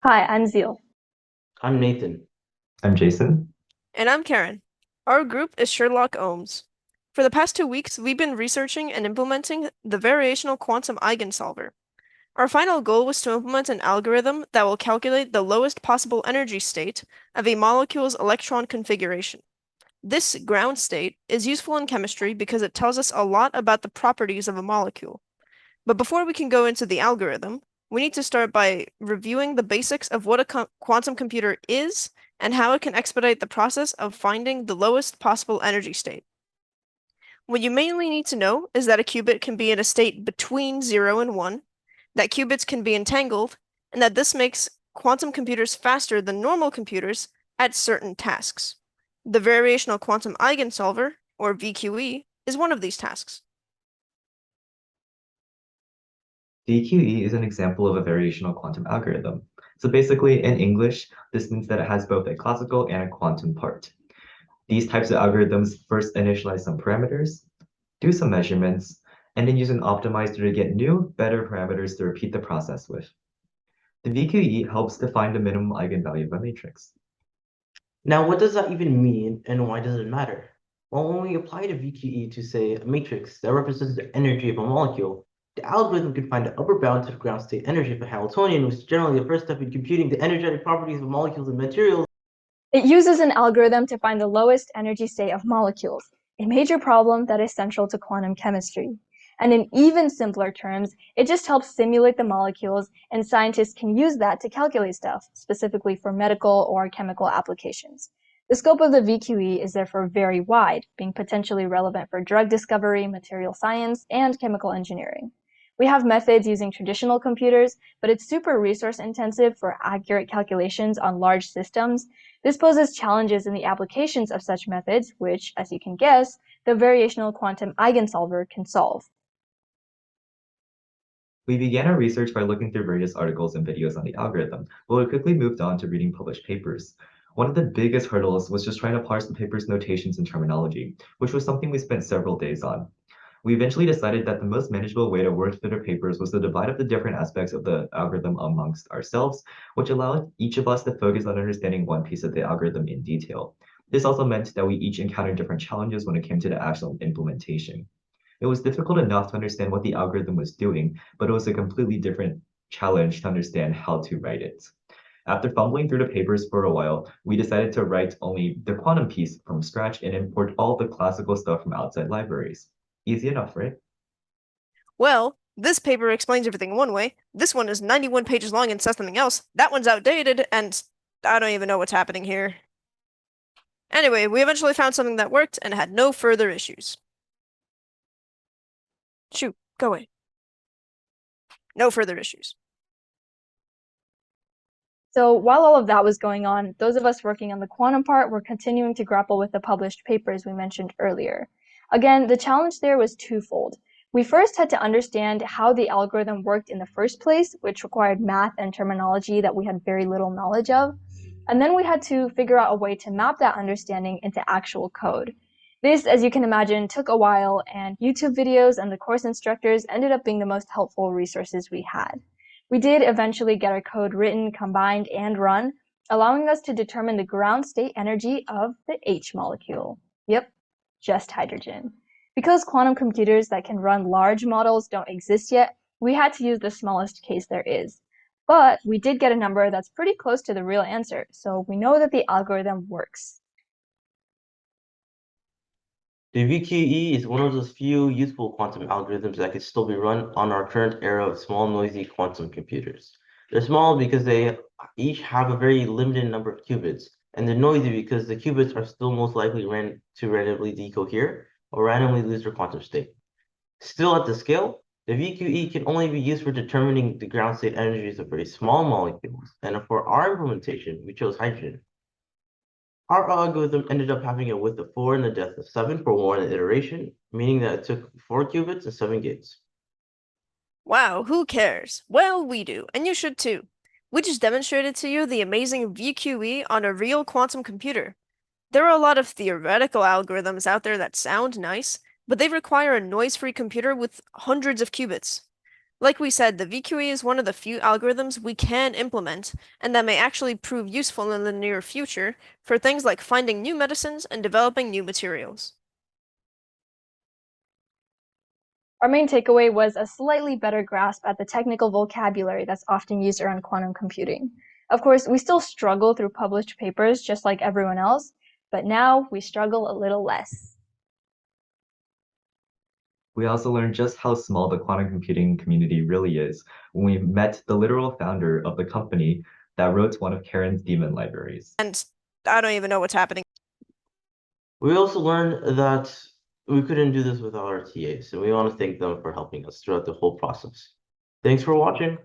Hi, I'm Zeal. I'm Nathan. I'm Jason. And I'm Karen. Our group is Sherlock Ohms. For the past 2 weeks, we've been researching and implementing the variational quantum eigensolver. Our final goal was to implement an algorithm that will calculate the lowest possible energy state of a molecule's electron configuration. This ground state is useful in chemistry because it tells us a lot about the properties of a molecule. But before we can go into the algorithm, we need to start by reviewing the basics of what a quantum computer is and how it can expedite the process of finding the lowest possible energy state. What you mainly need to know is that a qubit can be in a state between 0 and 1, that qubits can be entangled, and that this makes quantum computers faster than normal computers at certain tasks. The variational quantum eigensolver, or VQE, is one of these tasks. DQE is an example of a variational quantum algorithm. So basically, in English, this means that it has both a classical and a quantum part. These types of algorithms first initialize some parameters, do some measurements, and then use an optimizer to get new, better parameters to repeat the process with. The VQE helps define the minimum eigenvalue of a matrix. Now, what does that even mean and why does it matter? Well, when we apply the VQE to, say, a matrix that represents the energy of a molecule, the algorithm can find the upper bound to the ground state energy of a Hamiltonian, which is generally the first step in computing the energetic properties of molecules and materials. It uses an algorithm to find the lowest energy state of molecules, a major problem that is central to quantum chemistry. And in even simpler terms, it just helps simulate the molecules, and scientists can use that to calculate stuff, specifically for medical or chemical applications. The scope of the VQE is therefore very wide, being potentially relevant for drug discovery, material science, and chemical engineering. We have methods using traditional computers, but it's super resource intensive for accurate calculations on large systems. This poses challenges in the applications of such methods, which, as you can guess, the variational quantum eigensolver can solve. We began our research by looking through various articles and videos on the algorithm, but we quickly moved on to reading published papers. One of the biggest hurdles was just trying to parse the paper's notations and terminology, which was something we spent several days on. We eventually decided that the most manageable way to work through the papers was to divide up the different aspects of the algorithm amongst ourselves, which allowed each of us to focus on understanding one piece of the algorithm in detail. This also meant that we each encountered different challenges when it came to the actual implementation. It was difficult enough to understand what the algorithm was doing, but it was a completely different challenge to understand how to write it. After fumbling through the papers for a while, we decided to write only the quantum piece from scratch and import all the classical stuff from outside libraries. Easy enough, right? Well, this paper explains everything one way. This one is 91 pages long and says something else. That one's outdated, and I don't even know what's happening here. Anyway, we eventually found something that worked and had no further issues. Shoot, go away. No further issues. So while all of that was going on, those of us working on the quantum part were continuing to grapple with the published papers we mentioned earlier. Again, the challenge there was twofold. We first had to understand how the algorithm worked in the first place, which required math and terminology that we had very little knowledge of. And then we had to figure out a way to map that understanding into actual code. This, as you can imagine, took a while, and YouTube videos and the course instructors ended up being the most helpful resources we had. We did eventually get our code written, combined, and run, allowing us to determine the ground state energy of the H molecule. Yep, just hydrogen. Because quantum computers that can run large models don't exist yet, we had to use the smallest case there is. But we did get a number that's pretty close to the real answer, so we know that the algorithm works. The VQE is one of those few useful quantum algorithms that can still be run on our current era of small, noisy quantum computers. They're small because they each have a very limited number of qubits, and they're noisy because the qubits are still most likely to randomly decohere or randomly lose their quantum state. Still at the scale, the VQE can only be used for determining the ground state energies of very small molecules, and for our implementation, we chose hydrogen. Our algorithm ended up having a width of 4 and a depth of 7 for one iteration, meaning that it took 4 qubits and 7 gates. Wow, who cares? Well, we do, and you should too. We just demonstrated to you the amazing VQE on a real quantum computer. There are a lot of theoretical algorithms out there that sound nice, but they require a noise-free computer with hundreds of qubits. Like we said, the VQE is one of the few algorithms we can implement, and that may actually prove useful in the near future for things like finding new medicines and developing new materials. Our main takeaway was a slightly better grasp at the technical vocabulary that's often used around quantum computing. Of course, we still struggle through published papers just like everyone else, but now we struggle a little less. We also learned just how small the quantum computing community really is when we met the literal founder of the company that wrote one of Karen's daemon libraries. And I don't even know what's happening. We also learned that we couldn't do this without our TAs, and we want to thank them for helping us throughout the whole process. Thanks for watching.